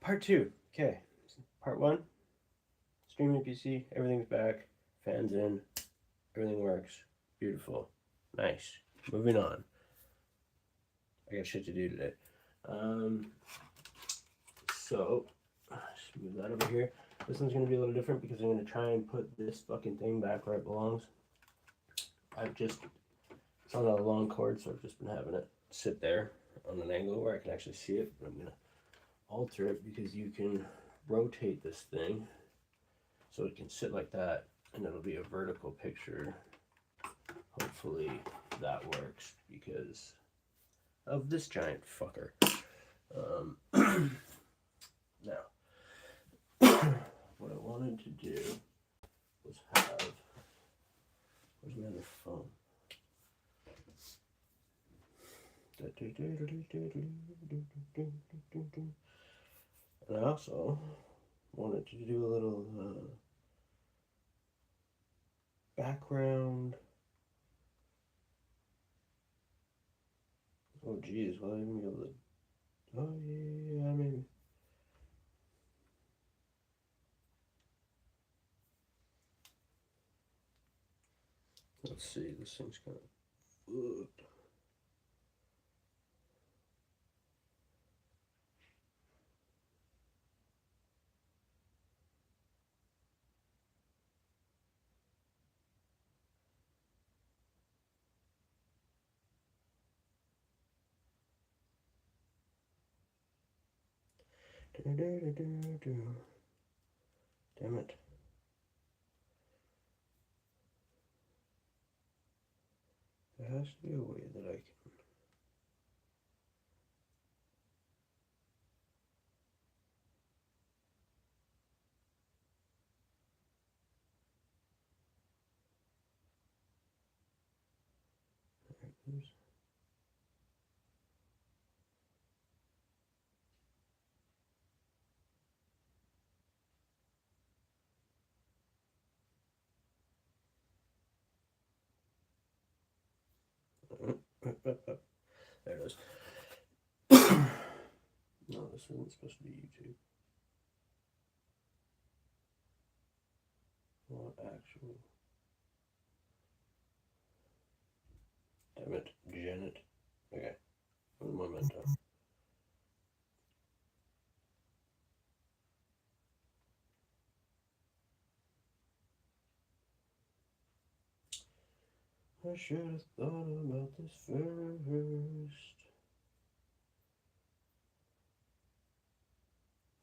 Part two. Okay. Part one. Streaming PC. Everything's back. Fans in. Everything works. Beautiful. Nice. Moving on. I got shit to do today. Um, so, just move that over here. This one's going to be a little different because I'm going to try and put this fucking thing back where it belongs. It's on a long cord, so I've just been having it sit there on an angle where I can actually see it. But I'm going to alter it because you can rotate this thing so it can sit like that and it'll be a vertical picture. Hopefully that works because of this giant fucker. Now, what I wanted to do was have. Where's my other phone? And I also wanted to do a little background. Oh, geez, will I even be able to? Oh, yeah, maybe. Let's see, this thing's kind of. Damn it. There has to be a way that I can. There it is. No, this isn't supposed to be YouTube. What actually? Damn it, Janet. Okay, one momento. I should have thought about this first.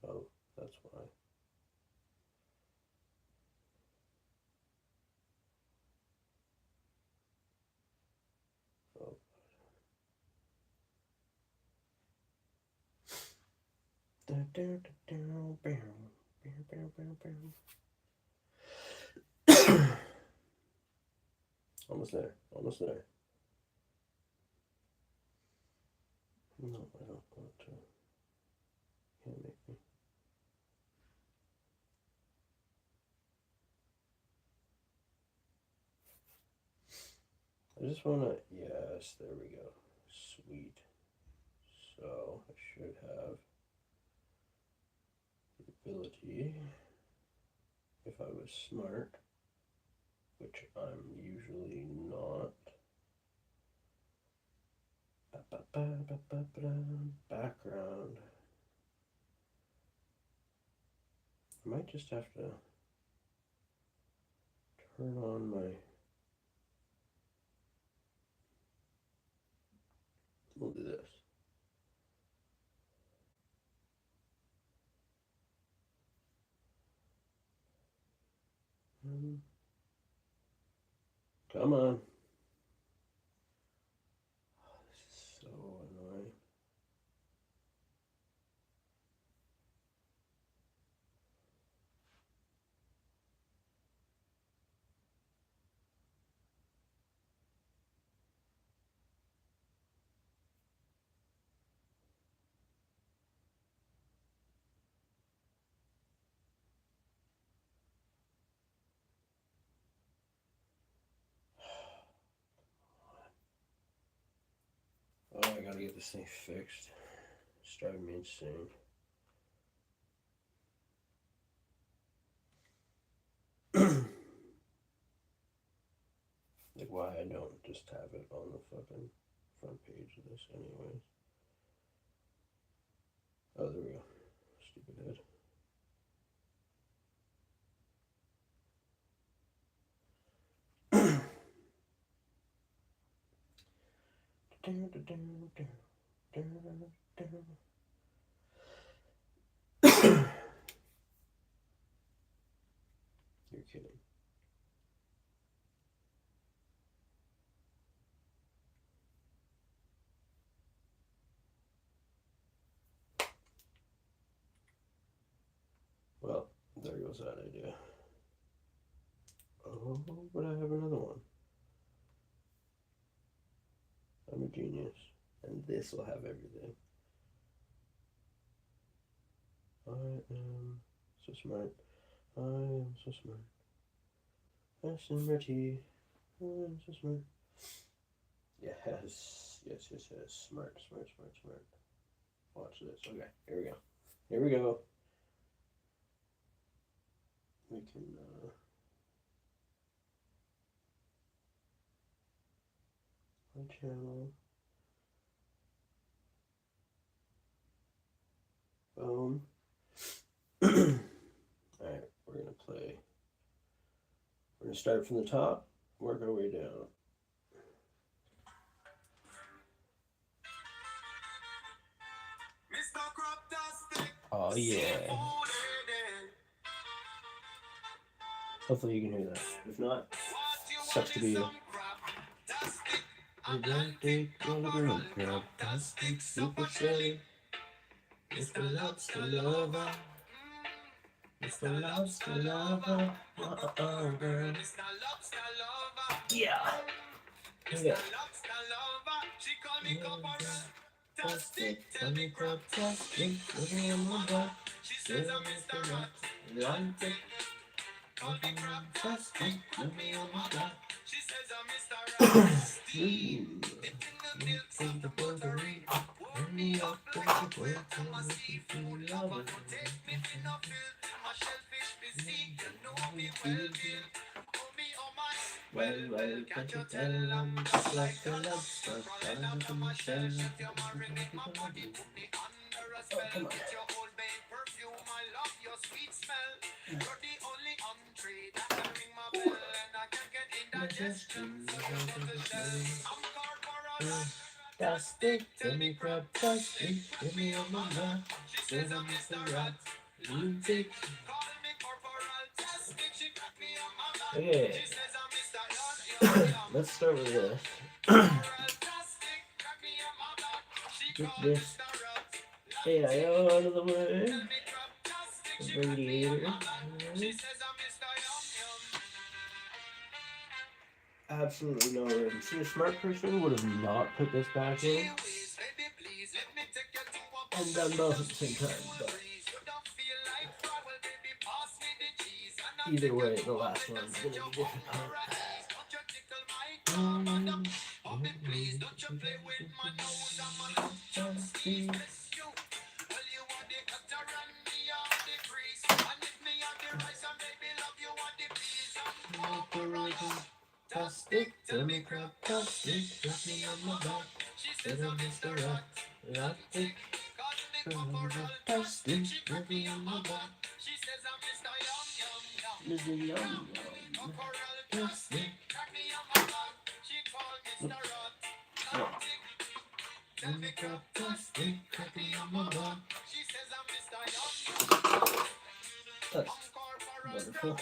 Oh, that's why. Oh. Almost there. Almost there. No, I don't want to. Can't make me. I just want to. Yes, there we go. Sweet. So I should have the ability, if I was smart, which I'm usually not. Background. I might just have to turn on my. We'll do this. Come on. Oh, this is so annoying. Oh, I gotta get this thing fixed. It's driving me insane. why I don't just have it on the fucking front page of this anyways. Oh, there we go. Stupid head. You're kidding. Well, there goes that idea. Oh, but I have another one. I'm a genius. And this will have everything. I am so smart. I am so smart. S-M-R-T. I am so smart. Yes. Yes. Smart. Watch this. Okay, here we go. We can, my channel. Boom. Alright, we're gonna play. We're gonna start from the top, work our way down. Oh yeah. Hopefully you can hear that. If not, sucks to be you. Super silly. Mr. Lobster Lover. Mr. Lobster Lover. Girl. Yeah. Yeah. Fantastic, tell me fantastic, living in my butt. She says I'm Mr. Atlantic. Talking fantastic, let me on my butt. She says I'm Mr. Atlantic. From the buttery, pour me up, bring the bread to my seafood lover. Take me in a field, my shellfish physique, you know me well, deal. Well, can't you tell I'm just like a lobster, crawling out of my shell, if you marinate my body, put me under a spell, with your old babe perfume, I love your sweet smell, you're the only entree that can ring my bell, and I can get indigestion, so don't get the shell, I'm corporal, fantastic, tell me crab-tastic, give me a mama, she says I'm Mr. Rat, lunatic, call me corporal, tastic, she got me a mama, she says I'm Mr. Let's start with this. Get this AIO out of the way. The radiator. Absolutely no room. See, a smart person would have not put this back in and done both at the same time, but either way, the last one's gonna be difficult. Please don't you play with my nose, I'm a justice. Well, you are the cutter and me are the priest. And if me are the rice and baby love you are the peas. Fantastic, tell me crab-tastic, put me on my back. She says I'm Mr. Atlantic. Fantastic, put me on my back. She says I'm Mr. Yum Yum Yum. Fantastic, put me on my back. She called Mr. Atlantic. Tell me crab-tastic, put me on my back. She says I'm Mr. Yum Yum. That's wonderful.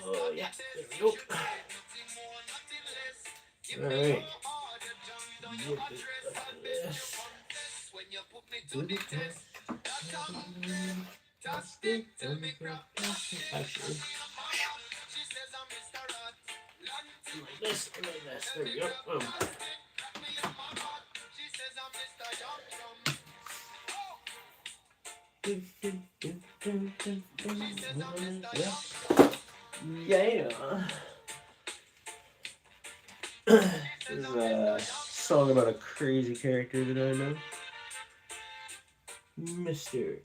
Oh yeah, there we go. Alright. Do the test. Fantastic, tell me crab-tastic. Actually. Like this, there we go. Boom. Yeah. This is a song about a crazy character that I know. Mr.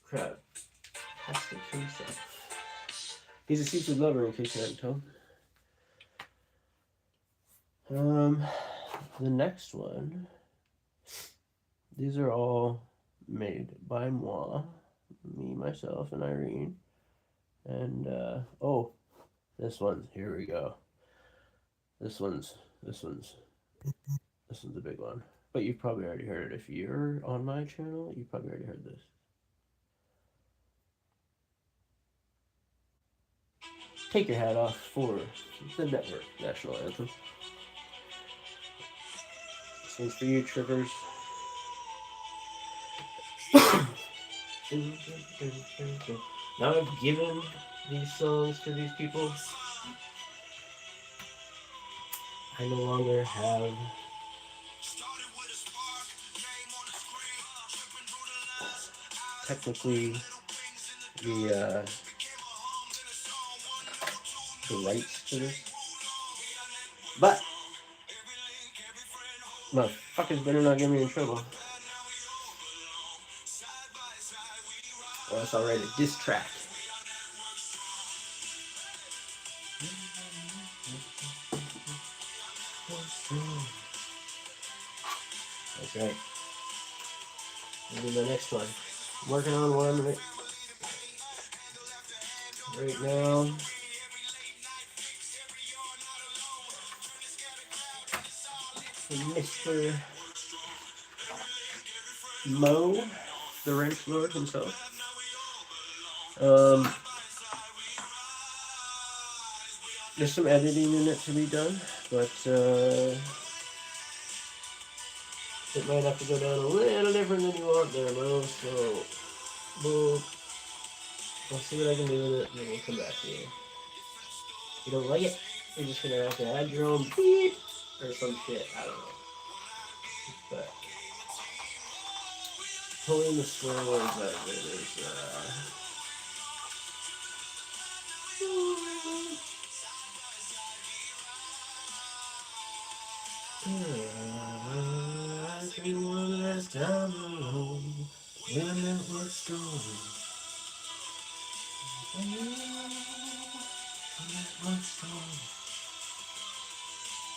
Crab-tastic himself. He's a seafood lover, in case you hadn't told. The next one. These are all made by moi, me, myself, and Irene. And oh, this one. Here we go. This one's a big one. But you've probably already heard it. If you're on my channel, you probably already heard this. Take Your Hat Off for the network national anthem. This one's for you, Trippers. Now I've given these songs to these people. I no longer have technically the rights to this. But motherfuckers better not get me in trouble. Or else I'll write a diss track. That's right. I'll do the next one. I'm working on one right now. Mr. Mo, the wrench lord himself. There's some editing in it to be done, but it might have to go down a little different than you want there, Mo. So I'll see what I can do with it, and then we'll come back to you. If you don't like it, you're just gonna have to add your own beat or some shit. I don't know. But pulling the swear words out of it is everyone that's down alone, women with stories.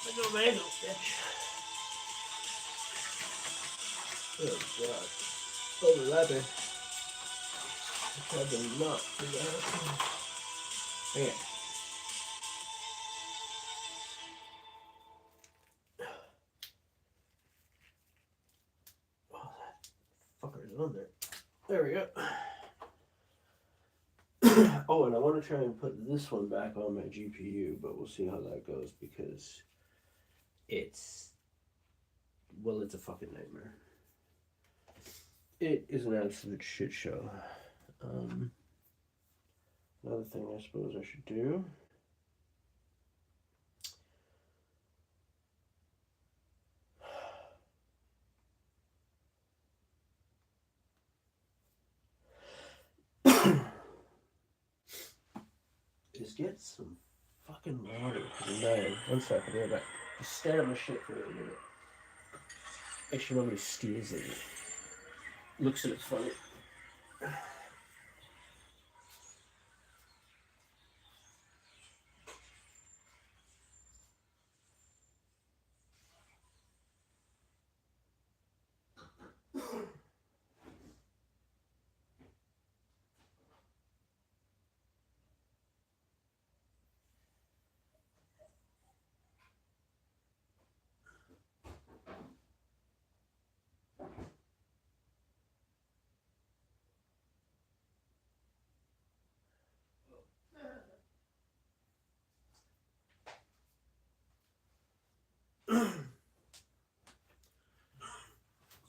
I know man, bitch. Oh god. Overlapping. I tried to not do that. Okay. Oh, that fucker's on there. There we go. Oh, and I want to try and put this one back on my GPU, but we'll see how that goes because it's a fucking nightmare. It is an absolute shit show. Another thing I suppose I should do is get some fucking water. I'm dying. 1 second, I'll be right back. Just stand up my shit for a minute. Make sure nobody steals it. Looks at it funny.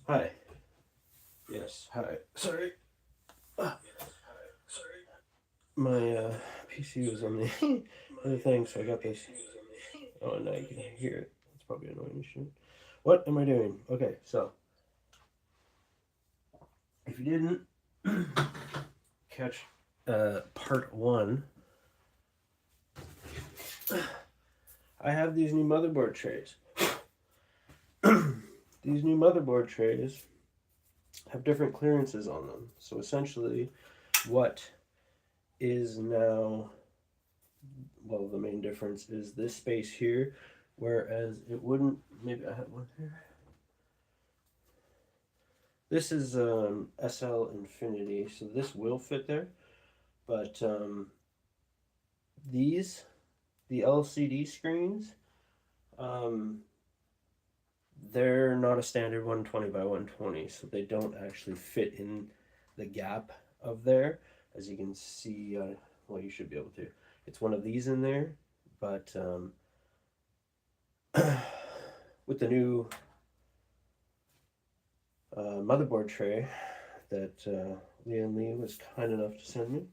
Hi. Yes, hi. Sorry. My PC was on the other thing, so I got this. Oh, now you can hear it. It's probably annoying as shit. What am I doing? Okay, so if you didn't catch part 1, I have these new motherboard trays. These new motherboard trays have different clearances on them. So essentially, what is now well, the main difference is this space here, whereas it wouldn't. Maybe I have one here. This is SL Infinity, so this will fit there, but these, the LCD screens, they're not a standard 120 by 120, so they don't actually fit in the gap of there. As you can see, well, you should be able to. It's one of these in there, but with the new motherboard tray that Liam Lee was kind enough to send me,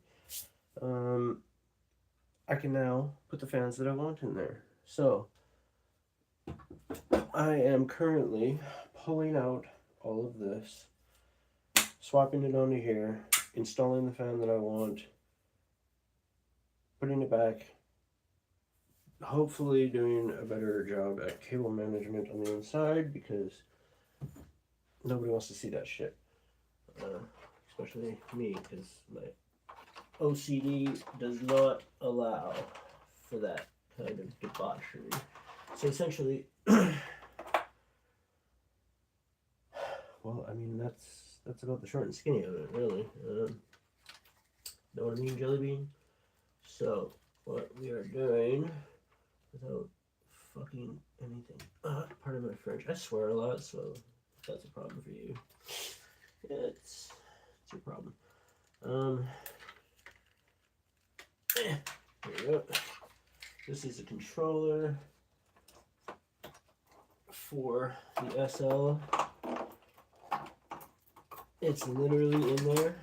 I can now put the fans that I want in there. So I am currently pulling out all of this, swapping it onto here, installing the fan that I want, putting it back, hopefully doing a better job at cable management on the inside, because nobody wants to see that shit, especially me, because my OCD does not allow for that kind of debauchery. So essentially, well, I mean, that's about the short and skinny of it, really. Know what I mean, Jelly Bean? So, what we are doing, without fucking anything, pardon my French, I swear a lot, so if that's a problem for you, it's your problem. Here we go. This is a controller for the SL. It's literally in there,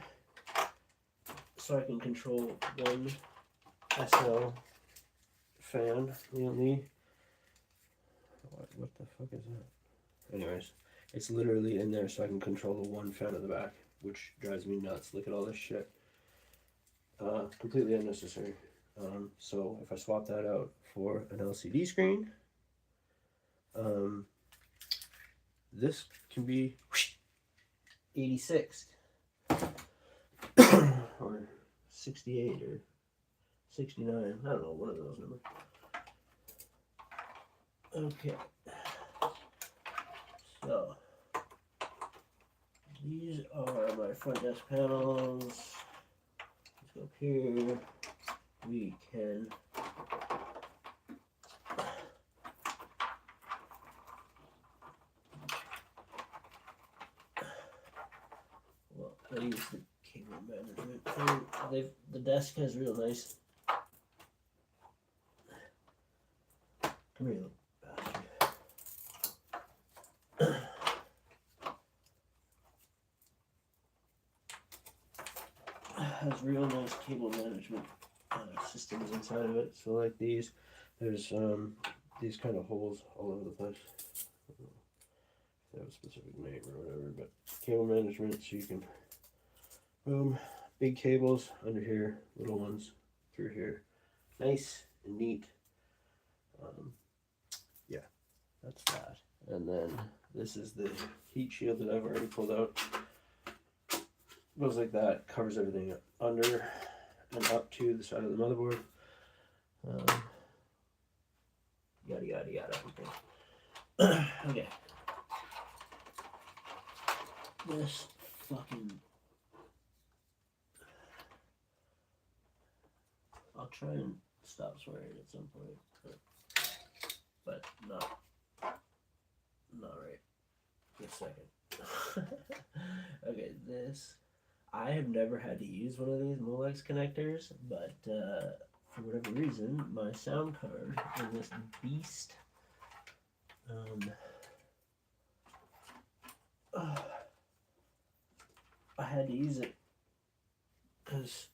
so I can control one SL fan. What the fuck is that? Anyways, it's literally in there, so I can control the one fan in the back, which drives me nuts. Look at all this shit. Completely unnecessary. So if I swap that out for an LCD screen, this can be 86 or 68 or 69. I don't know, one of those numbers. Okay. So these are my front desk panels. Let's go up here. We can I use the cable management. And the desk has real nice. Come here, little bastard. Has real nice cable management systems inside of it. So like these, there's these kind of holes all over the place. They have a specific name or whatever, but cable management, so you can boom, big cables under here, little ones through here. Nice and neat. Yeah, that's that. And then this is the heat shield that I've already pulled out. Goes like that, covers everything under and up to the side of the motherboard. Yada yada yada. Okay. This fucking. I'll try and stop swearing at some point, but not right this second. Okay, this. I have never had to use one of these Molex connectors, but for whatever reason, my sound card in this beast, I had to use it because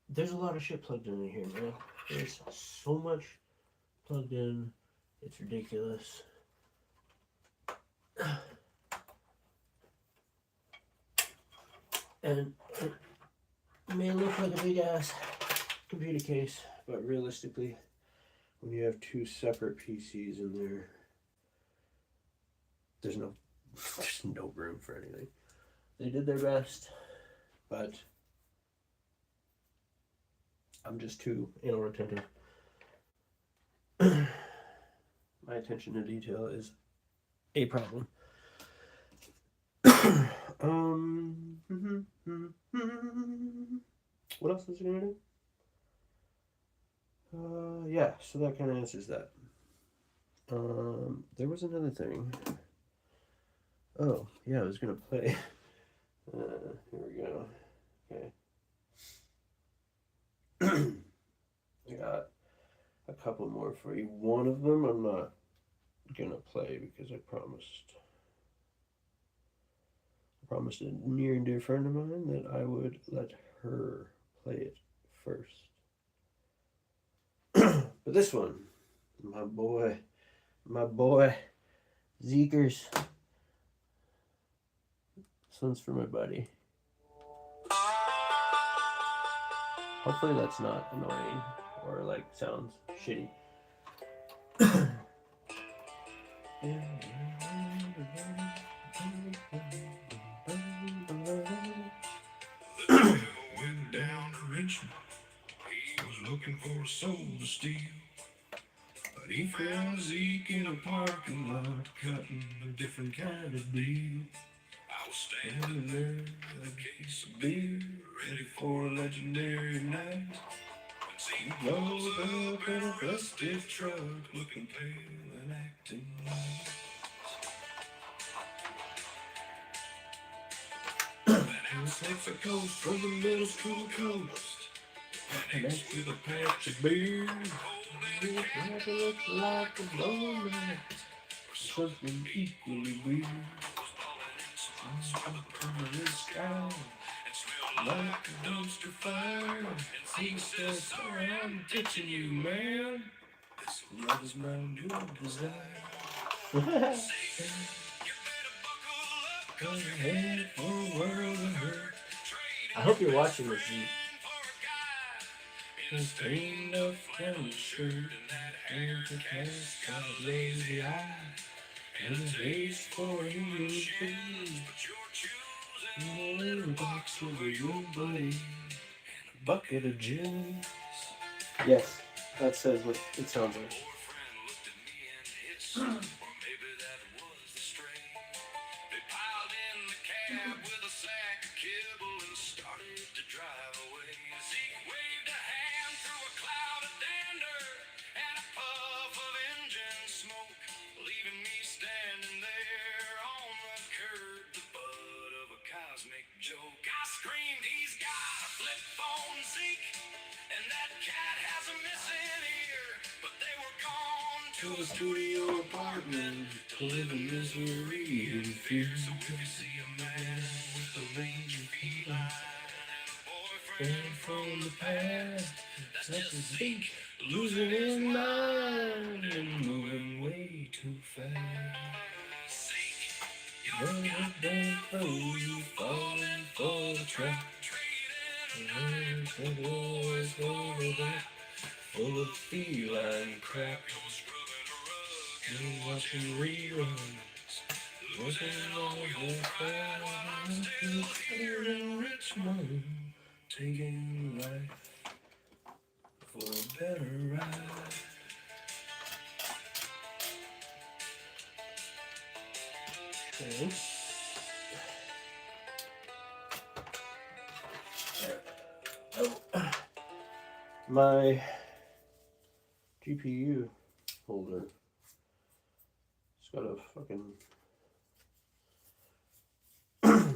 there's a lot of shit plugged in here, man. There's so much plugged in, it's ridiculous. And it may look like a big ass computer case, but realistically, when you have two separate PCs in there, there's no room for anything. They did their best, but I'm just too anal retentive My attention to detail is a problem. What else is it gonna do? Yeah, so that kind of answers that. There was another thing. Oh, yeah, I was gonna play. Here we go. Okay. I got a couple more for you. One of them I'm not gonna play because I promised a near and dear friend of mine that I would let her play it first. But this one, my boy, Zeekers. This one's for my buddy. Hopefully that's not annoying or like sounds shitty. Went down to Richmond. He was looking for a soul to steal. But he found Zeke in a parking lot, cutting a different kind of deal. I was standing there with a case of beer, ready for a legendary night. When Zeke rolled up in a rusted truck, looking pale and acting nice. That house takes a coast from the middle school coast, and next to the patch of beer. It never looks like a moment, or something equally weird. Up in the sky, and smelled like a dumpster fire. And he says, sorry, I'm ditching you, man. This love is my new desire. You better buckle up, 'cause you're headed for a world of hurt. I hope you're watching this, Zeke. In a stained up flannel shirt, and that hair that has got a lazy eye, and his face for heel shoes, but you're choosing a little box over your buddy, and a bucket of gin. Yes, that says what it sounds like. Or maybe that was the strain. They piled in the cab with a sack of kibble and started to drive away. Zeke waved a hand through a cloud of dander and a puff of engine smoke, leaving me standing there on the curb, the butt of a cosmic joke. I screamed, he's got a flip phone, Zeke, and that cat has a missing ear. But they were gone to a studio apartment to live in misery and fear. So if you see a man with a range of feline and a boyfriend from the past, that's just Zeke losing his mind and moving way too fast. Zeke, you're a goddamn fool, you falling for the trap. Trading the boys for that, full of feline crap. You're watching reruns, looking all the fun, still here in Richmond, taking life for a better ride. Okay. My GPU holder. It's got a fucking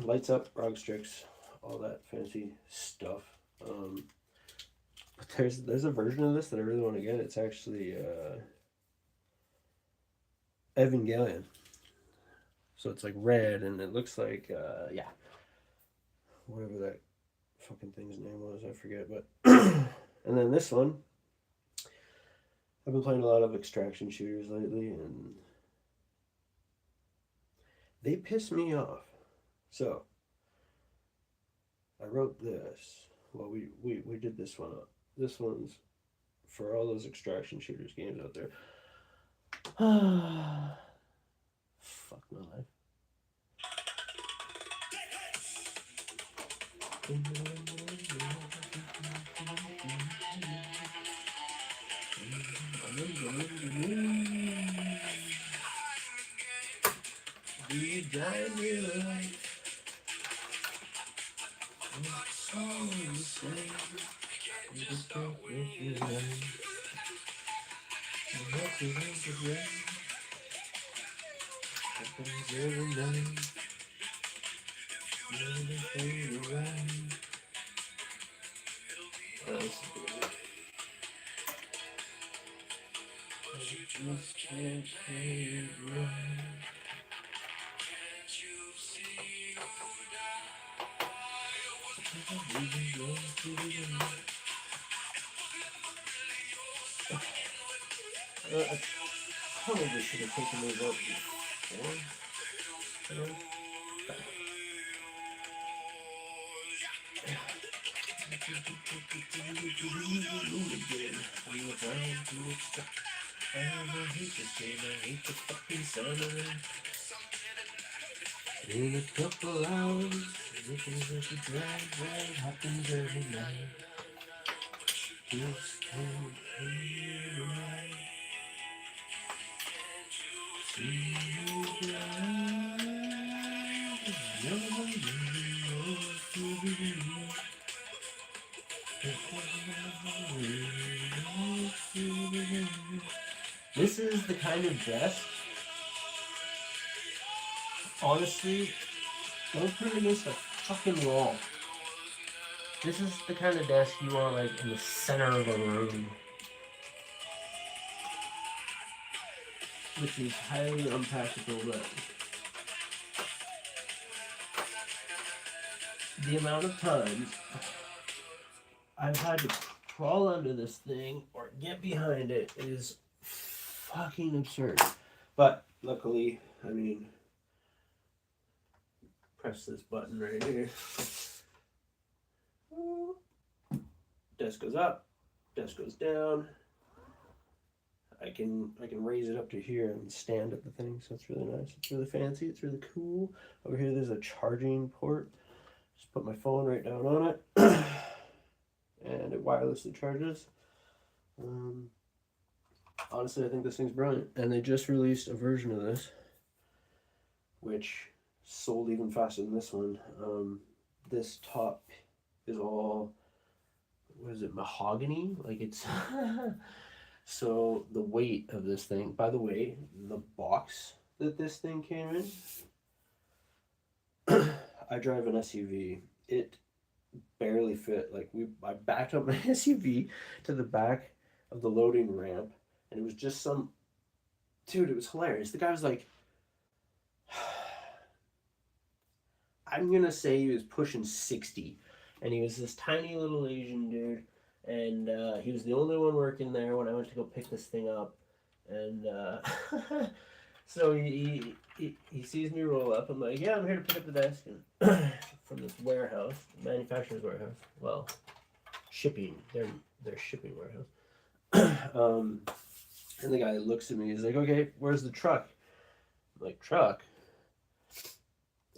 lights up, rog sticks, all that fancy stuff. But there's a version of this that I really want to get. It's actually Evangelion. So it's like red and it looks like yeah, whatever that fucking thing's name was, I forget. But and then this one, I've been playing a lot of extraction shooters lately, and they piss me off. So I wrote this. Well, we did this one up. This one's for all those extraction shooters games out there. Fuck my life. We drive me like all the same. We just don't make you right. And that's the way to run. Happens every night. Everything you right. Oh, this is good. I just can't pay it right. I probably should have taken these out before. I hate this game, I hate the fucking sound of it. In a couple hours, looking at the drag happens every night. Just can't feel right. See you This is the kind of desk, honestly, don't put it against a fucking wall. This is the kind of desk you want like in the center of a room. Which is highly unpractical, but the amount of times I've had to crawl under this thing or get behind it is fucking absurd. But luckily, I mean, press this button right here. Desk goes up, desk goes down. I can raise it up to here and stand at the thing, so it's really nice. It's really fancy. It's really cool. Over here, there's a charging port. Just put my phone right down on it, and it wirelessly charges. Honestly, I think this thing's brilliant, and they just released a version of this, which sold even faster than this one. This top is all, what is it, mahogany? Like it's. So the weight of this thing, by the way, the box that this thing came in, I drive an SUV. It barely fit. Like I backed up my SUV to the back of the loading ramp, and it was just some, dude, it was hilarious. The guy was like, I'm gonna say he was pushing 60, and he was this tiny little Asian dude. And he was the only one working there when I went to go pick this thing up. And so he sees me roll up. I'm like, yeah, I'm here to pick up the desk from this warehouse, manufacturer's warehouse. Well, shipping, their shipping warehouse. And the guy looks at me. He's like, okay, where's the truck? I'm like, truck?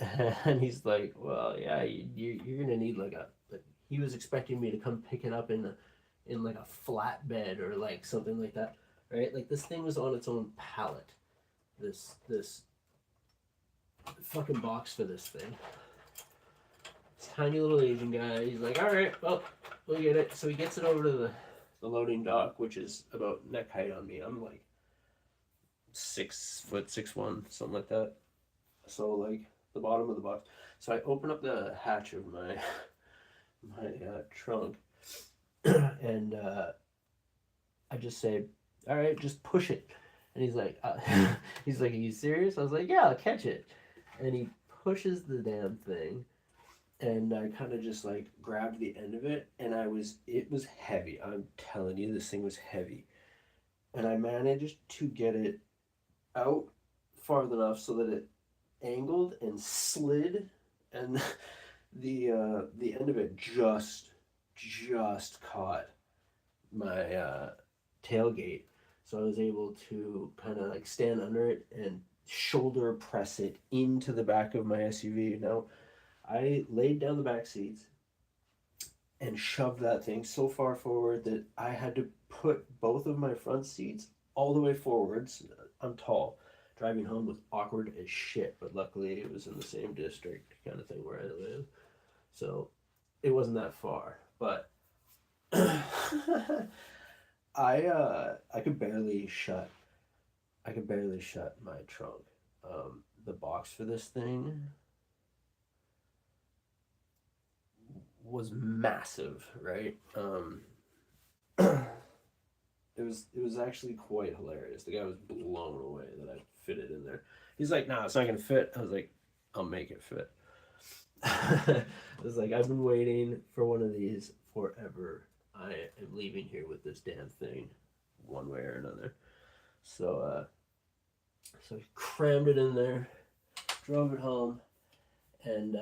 And he's like, well, yeah, you're going to need like a... He was expecting me to come pick it up in like a flatbed or like something like that, right? Like this thing was on its own pallet. This fucking box for this thing. This tiny little Asian guy. He's like, all right, well, we'll get it. So he gets it over to the loading dock, which is about neck height on me. I'm like 6 foot 6'1", something like that. So like the bottom of the box. So I open up the hatch of my trunk, and I just say, all right, just push it. And he's like, are you serious? I was like, yeah, I'll catch it. And he pushes the damn thing, and I kind of just like grabbed the end of it, and it was heavy. I'm telling you, this thing was heavy. And I managed to get it out far enough so that it angled and slid, and the end of it just caught my tailgate, so I was able to kind of like stand under it and shoulder press it into the back of my SUV. Now I laid down the back seats, and shoved that thing so far forward that I had to put both of my front seats all the way forwards. I'm tall. Driving home was awkward as shit, but luckily it was in the same district kind of thing where I live. So it wasn't that far. But I could barely shut my trunk. The box for this thing was massive, right? It was actually quite hilarious. The guy was blown away that I fit it in there. He's like, "Nah, it's not gonna fit." I was like, "I'll make it fit." I was like, "I've been waiting for one of these forever. I am leaving here with this damn thing, one way or another." So he crammed it in there, drove it home, and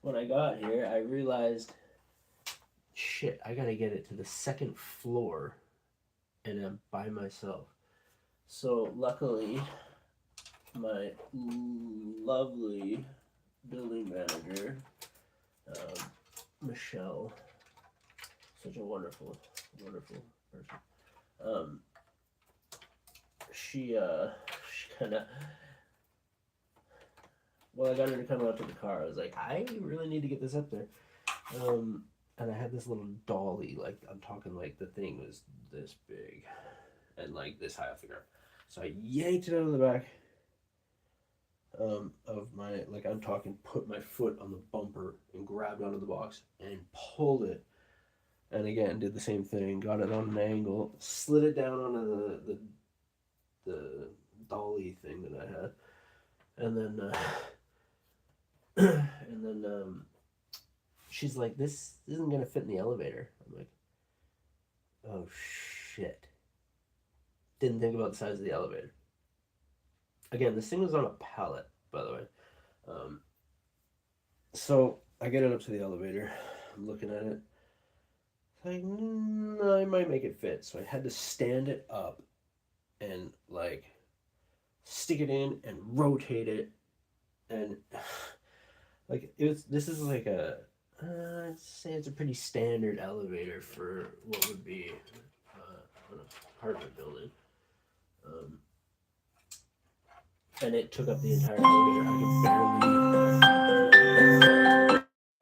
when I got here, I realized, shit, I gotta get it to the second floor, and I'm by myself. So luckily, my lovely building manager, Michelle, such a wonderful, wonderful person. Um, she kind of, well, I got her to come out to the car. I was like, I really need to get this up there. And I had this little dolly, like I'm talking like the thing was this big, and like this high off the ground. So I yanked it out of the back of my, like I'm talking, put my foot on the bumper and grabbed onto the box and pulled it. And again, did the same thing, got it on an angle, slid it down onto the dolly thing that I had, and then and then she's like, "This isn't gonna fit in the elevator." I'm like, "Oh shit!" Didn't think about the size of the elevator. Again, this thing was on a pallet, by the way. Um, so I get it up to the elevator. I'm looking at it. Like, I might make it fit. So I had to stand it up and like stick it in and rotate it, and like it was. This is like a. I'd say it's a pretty standard elevator for what would be an apartment building. Um, and it took up the entire elevator.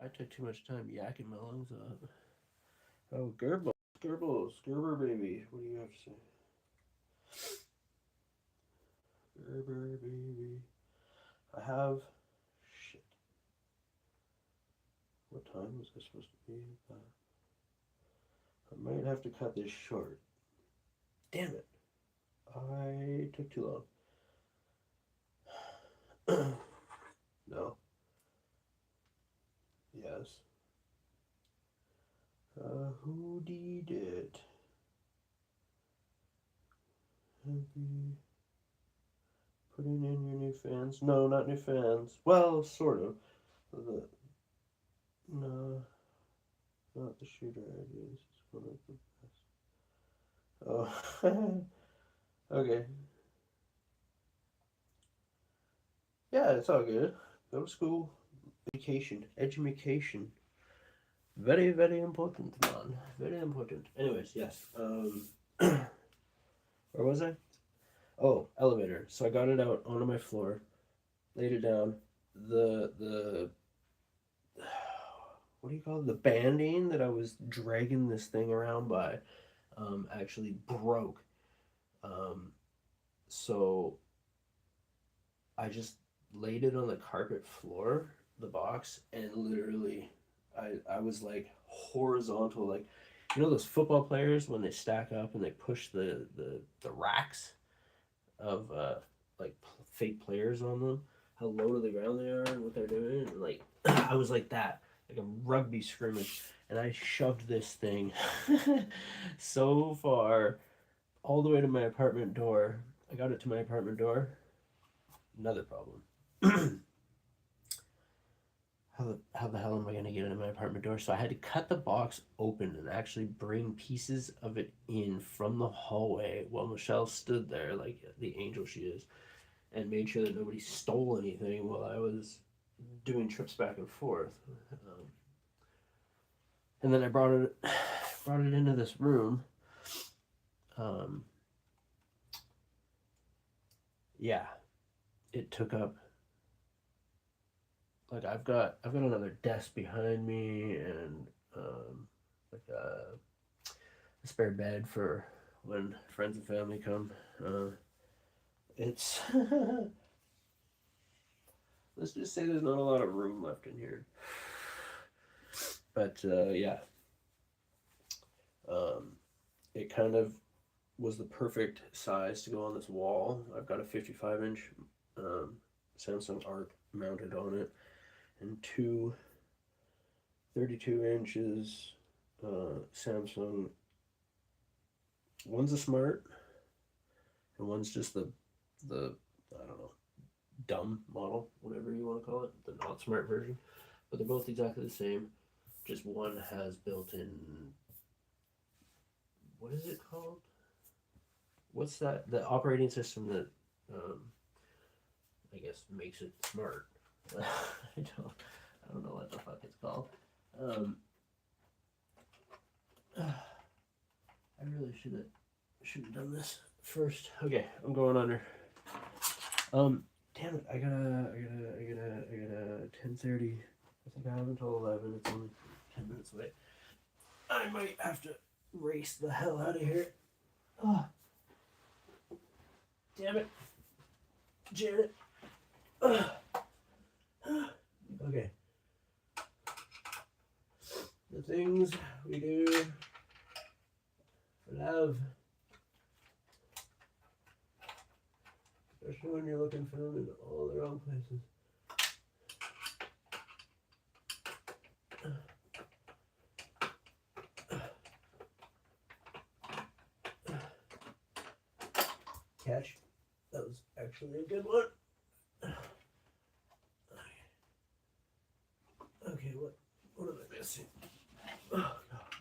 I took too much time yakking my lungs up. Oh, Gerber baby. What do you have to say? Gerber baby. I have. Shit. What time was I supposed to be? I might have to cut this short. Damn it. I took too long. No. Yes. Who did it? Happy. Putting in your new fans. No, not new fans. Well, sort of. The, no, not the shooter ideas. It's one of the best. Oh. Okay. Yeah, it's all good. Go to school. Vacation. Education. Very, very important, man. Very important. Anyways, yes. Where was I? Oh, elevator. So I got it out onto my floor, laid it down. The what do you call it? The banding that I was dragging this thing around by, actually broke. Um, so I just laid it on the carpet floor, the box, and literally, I was like horizontal, like you know those football players when they stack up and they push the racks of like fake players on them, how low to the ground they are and what they're doing, and like I was like that, like a rugby scrimmage, and I shoved this thing so far all the way to my apartment door. I got it to my apartment door. Another problem. How the hell am I gonna get into my apartment door? So I had to cut the box open and actually bring pieces of it in from the hallway while Michelle stood there like the angel she is, and made sure that nobody stole anything while I was doing trips back and forth. And then I brought it into this room. Yeah, it took up, like, I've got another desk behind me, and like a spare bed for when friends and family come. It's let's just say there's not a lot of room left in here. But yeah, it kind of was the perfect size to go on this wall. I've got a 55-inch Samsung Arc mounted on it, and two 32 inches Samsung. One's a smart, and one's just the I don't know, dumb model, whatever you want to call it, the not smart version. But they're both exactly the same. Just one has built-in. What is it called? What's that? The operating system that, I guess, makes it smart. I don't know what the fuck it's called. I really should have done this first. Okay, I'm going under. Damn it! I got a 10:30. I think I have until 11. It's only 10 minutes away. I might have to race the hell out of here. Oh. Damn it. Janet. Okay. The things we do for love. Especially when you're looking for them in all the wrong places. Catch. That was actually a good one. Okay, what am I missing? Oh, God.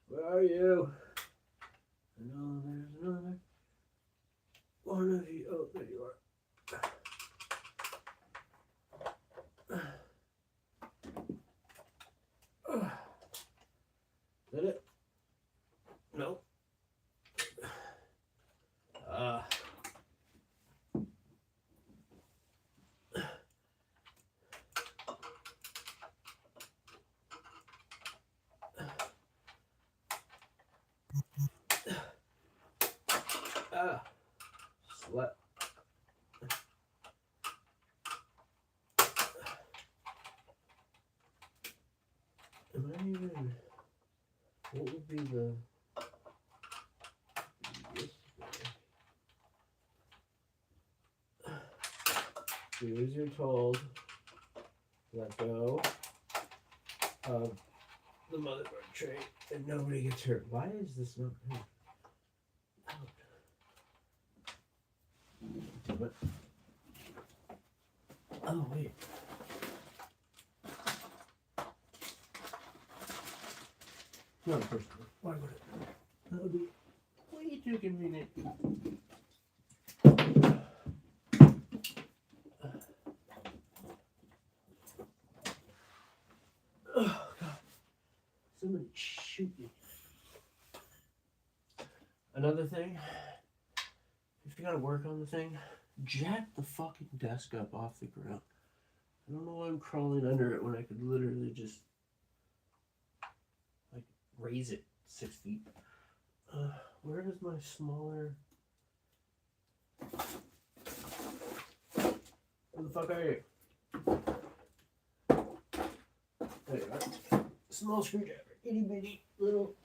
Where are you? I know there's another one of you. Oh, there you are. Is that it? No. Slut. Am I even? What would be the? Do as you're told. Let go of the motherboard tray, and nobody gets hurt. Why is this not hurt? Damn it. Oh, wait. No, of course not. Why would it? That would be way too convenient. Oh, God. Somebody shoot me. Another thing, if you gotta work on the thing, jack the fucking desk up off the ground. I don't know why I'm crawling under it when I could literally just, like, raise it 6 feet. Where is my smaller? Where the fuck are you? There you are. Small screwdriver. Itty bitty little.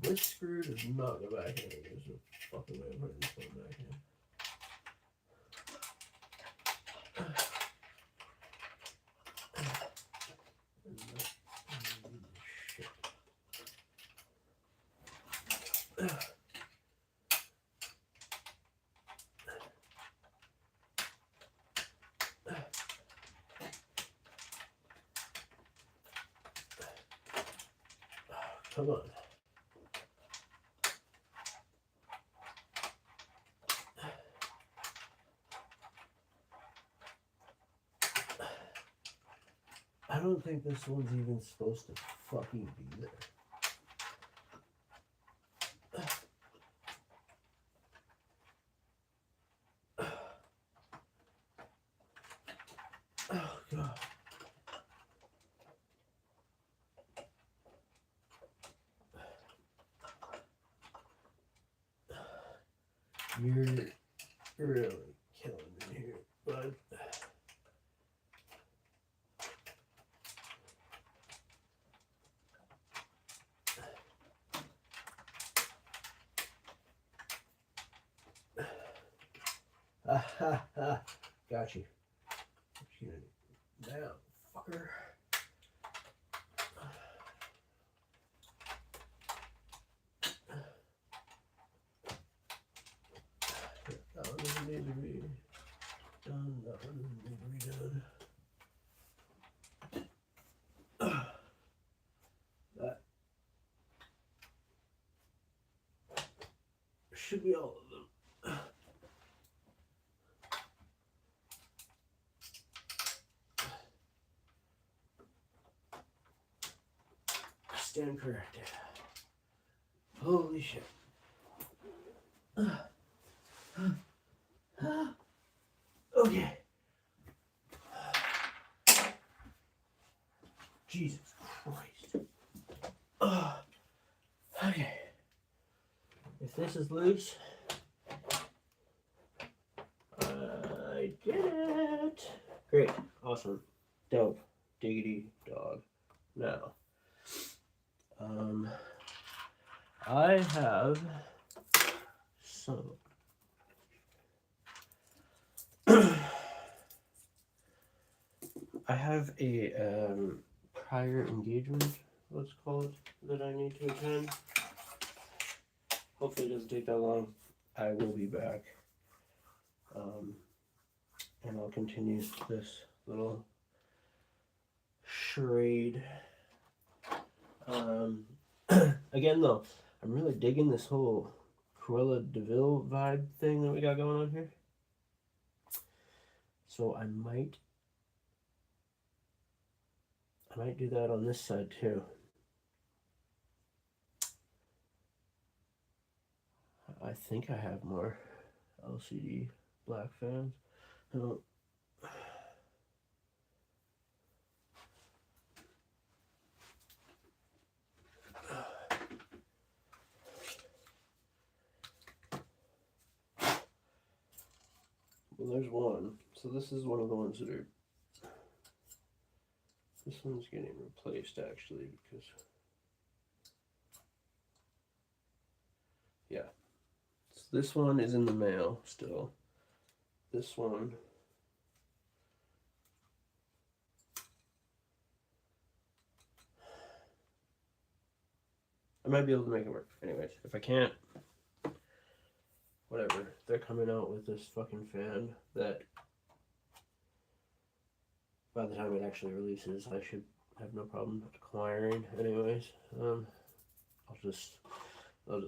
This screw does not go back in. There's a fucking way of putting this one back in. Come on. don't think this one's even supposed to fucking be there. Oh, God. You're really killing me here, bud. Got you. Now, fucker. That one doesn't need to be done. That one doesn't need to be done. That should be all of them. Stand corrected. Holy shit. Okay. Jesus Christ. Okay. If this is loose, I did it. Great. Awesome. Dope. Diggity dog. Now, I have some. I have a prior engagement, let's call it, that I need to attend. Hopefully it doesn't take that long. I will be back. And I'll continue this little charade. Again though, I'm really digging this whole Cruella de Vil vibe thing that we got going on here. So I might do that on this side too. I think I have more LCD black fans. Well, there's one. So this is one of the ones that are. This one's getting replaced actually because. Yeah. So this one is in the mail still. This one. I might be able to make it work. Anyways, if I can't, whatever. They're coming out with this fucking fan that by the time it actually releases, I should have no problem acquiring. Anyways, I'll just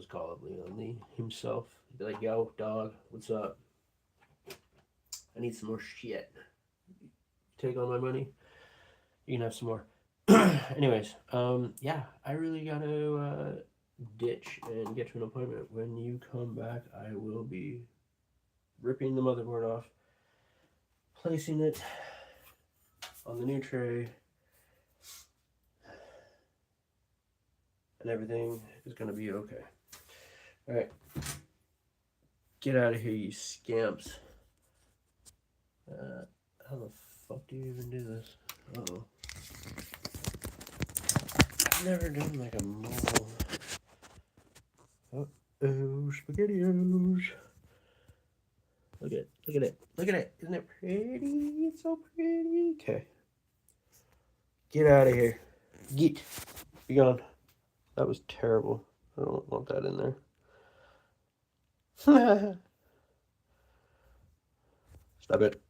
call up Leon Lee himself. Be like, yo, dog, what's up? I need some more shit. Take all my money. You can have some more. Anyways, yeah, I really gotta ditch and get to an appointment. When you come back, I will be ripping the motherboard off, placing it on the new tray, and everything is gonna be okay. All right, get out of here, you scamps. How the fuck do you even do this? Uh-oh. I've never done like a mobile. Uh-oh, SpaghettiOs. Look at it, look at it, look at it. Isn't it pretty? It's so pretty. Okay. Get out of here. Get. Be gone. That was terrible. I don't want that in there. Stop it.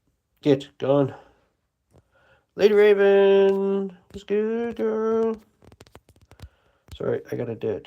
Get. Gone. Lady Raven. What's good, girl? Sorry, I got a ditch.